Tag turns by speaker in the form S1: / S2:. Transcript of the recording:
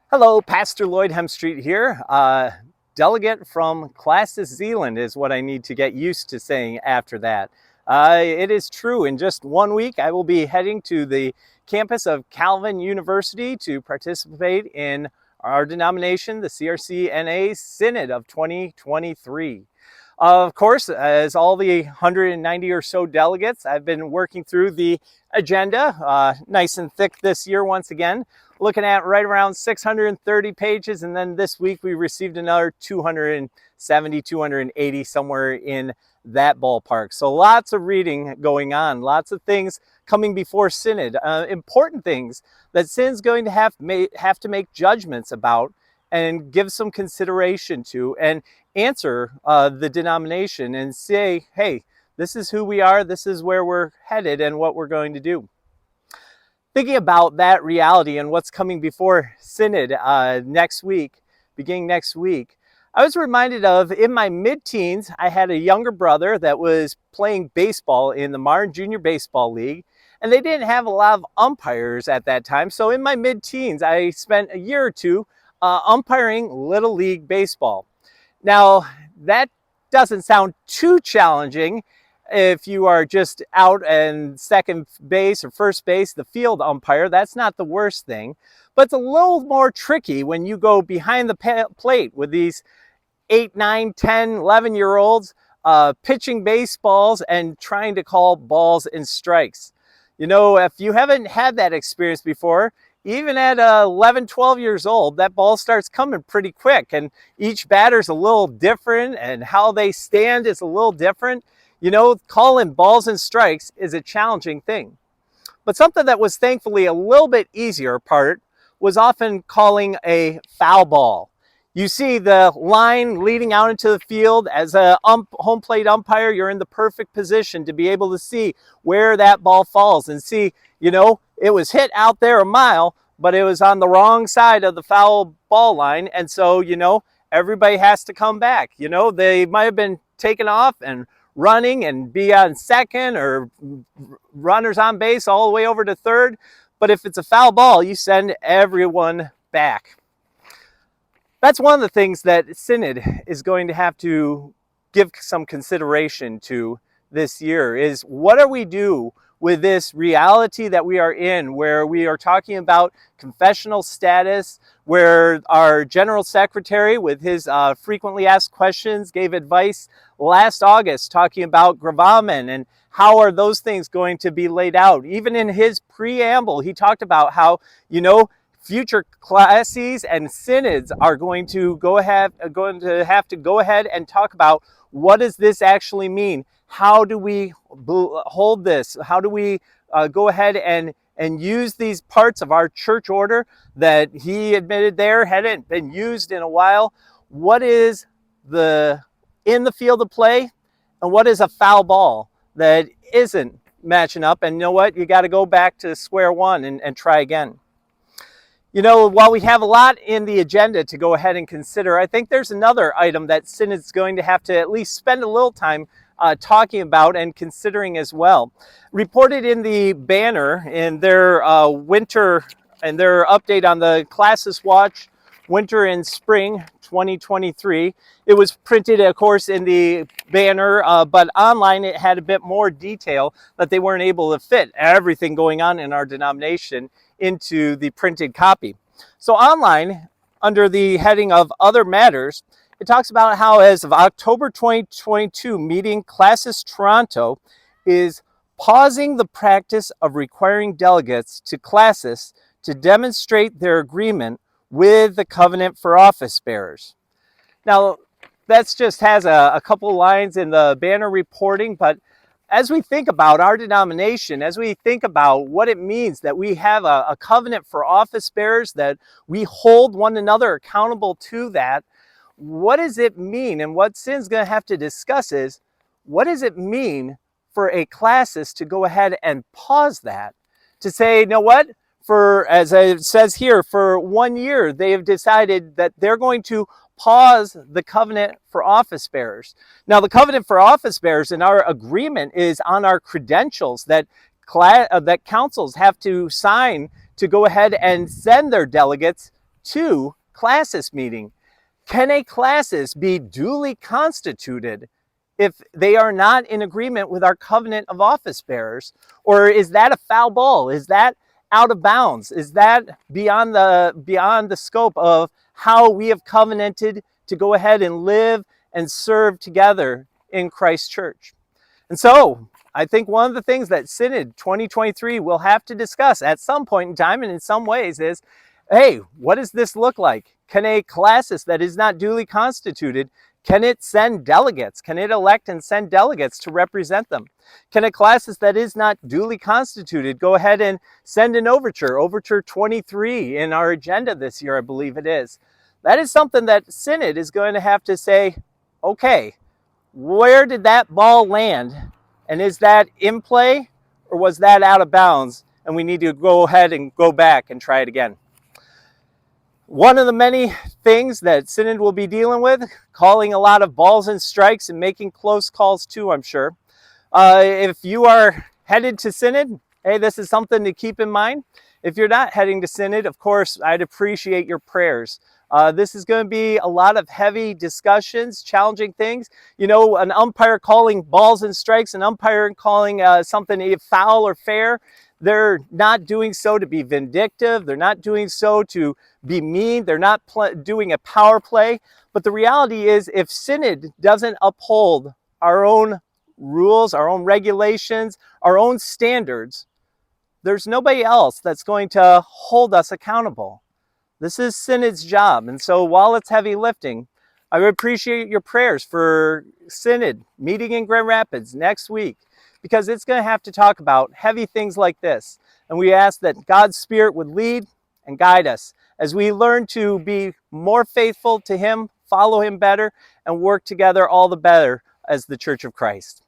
S1: Hello, Pastor Lloyd Hemstreet here. Delegate from Classis Zealand is what I need to get used to saying after that. It is true, in just 1 week I will be heading to the campus of Calvin University to participate in our denomination, the CRCNA Synod of 2023. Of course, as all the 190 or so delegates, I've been working through the agenda, nice and thick this year once again, looking at right around 630 pages, and then this week we received another 270, 280, somewhere in that ballpark. So lots of reading going on, lots of things coming before Synod, important things that Synod's going to have to make judgments about and give some consideration to, and answer the denomination and say, hey, this is who we are, this is where we're headed, and what we're going to do. Thinking about that reality and what's coming before Synod beginning next week, I was reminded of, in my mid-teens, I had a younger brother that was playing baseball in the Martin Junior Baseball League, and they didn't have a lot of umpires at that time. So in my mid-teens, I spent a year or two umpiring Little League Baseball. Now, that doesn't sound too challenging if you are just out and second base or first base, the field umpire. That's not the worst thing. But it's a little more tricky when you go behind the plate with these 8, 9, 10, 11-year-olds pitching baseballs and trying to call balls and strikes. You know, if you haven't had that experience before, even at 11, 12 years old, that ball starts coming pretty quick, and each batter's a little different, and how they stand is a little different. You know, calling balls and strikes is a challenging thing. But something that was thankfully a little bit easier part was often calling a foul ball. You see the line leading out into the field. As a home plate umpire, you're in the perfect position to be able to see where that ball falls and see, you know, it was hit out there a mile, but it was on the wrong side of the foul ball line. And so, you know, everybody has to come back. You know, they might have been taken off and running and be on second, or runners on base all the way over to third. But if it's a foul ball, you send everyone back. That's one of the things that Synod is going to have to give some consideration to this year, is what do we do with this reality that we are in, where we are talking about confessional status, where our General Secretary, with his frequently asked questions, gave advice last August talking about gravamen and how are those things going to be laid out. Even in his preamble, he talked about how, you know, future classes and synods are going to have to go ahead and talk about, what does this actually mean? How do we hold this? How do we go ahead and use these parts of our church order that he admitted there hadn't been used in a while? What is in the field of play, and what is a foul ball that isn't matching up? And you know what? You got to go back to square one and try again. You know, while we have a lot in the agenda to go ahead and consider, I think there's another item that Synod's going to have to at least spend a little time talking about and considering as well. Reported in the banner in their winter and their update on the Classis Watch Winter and Spring 2023. It was printed, of course, in the banner, but online it had a bit more detail that they weren't able to fit everything going on in our denomination into the printed copy. So online, under the heading of Other Matters, it talks about how, as of October 2022 meeting, Classis Toronto is pausing the practice of requiring delegates to Classis to demonstrate their agreement with the covenant for office bearers. Now, that just has a couple lines in the banner reporting, but as we think about our denomination, as we think about what it means that we have a covenant for office bearers, that we hold one another accountable to that, what does it mean? And what Synod's going to have to discuss is, what does it mean for a Classis to go ahead and pause that? To say, you know what? For, as it says here, for 1 year, they have decided that they're going to pause the covenant for office bearers. Now, the covenant for office bearers in our agreement is on our credentials that councils have to sign to go ahead and send their delegates to classis meeting. Can a classis be duly constituted if they are not in agreement with our covenant of office bearers? Or is that a foul ball? Is that out of bounds? Is that beyond the scope of how we have covenanted to go ahead and live and serve together in Christ's church? And so I think one of the things that Synod 2023 will have to discuss at some point in time and in some ways is, hey, what does this look like? Can a classis that is not duly constituted, can it send delegates? Can it elect and send delegates to represent them? Can a classis that is not duly constituted go ahead and send an overture, Overture 23 in our agenda this year, I believe it is. That is something that Synod is going to have to say, okay, where did that ball land? And is that in play or was that out of bounds? And we need to go ahead and go back and try it again. One of the many things that Synod will be dealing with, calling a lot of balls and strikes and making close calls too, I'm sure. If you are headed to Synod, hey, this is something to keep in mind. If you're not heading to Synod, of course, I'd appreciate your prayers. This is going to be a lot of heavy discussions, challenging things. You know, an umpire calling balls and strikes, an umpire calling something foul or fair. They're not doing so to be vindictive. They're not doing so to be mean. They're not doing a power play. But the reality is, if Synod doesn't uphold our own rules, our own regulations, our own standards, there's nobody else that's going to hold us accountable. This is Synod's job. And so while it's heavy lifting, I would appreciate your prayers for Synod meeting in Grand Rapids next week, because it's going to have to talk about heavy things like this. And we ask that God's Spirit would lead and guide us as we learn to be more faithful to Him, follow Him better, and work together all the better as the Church of Christ.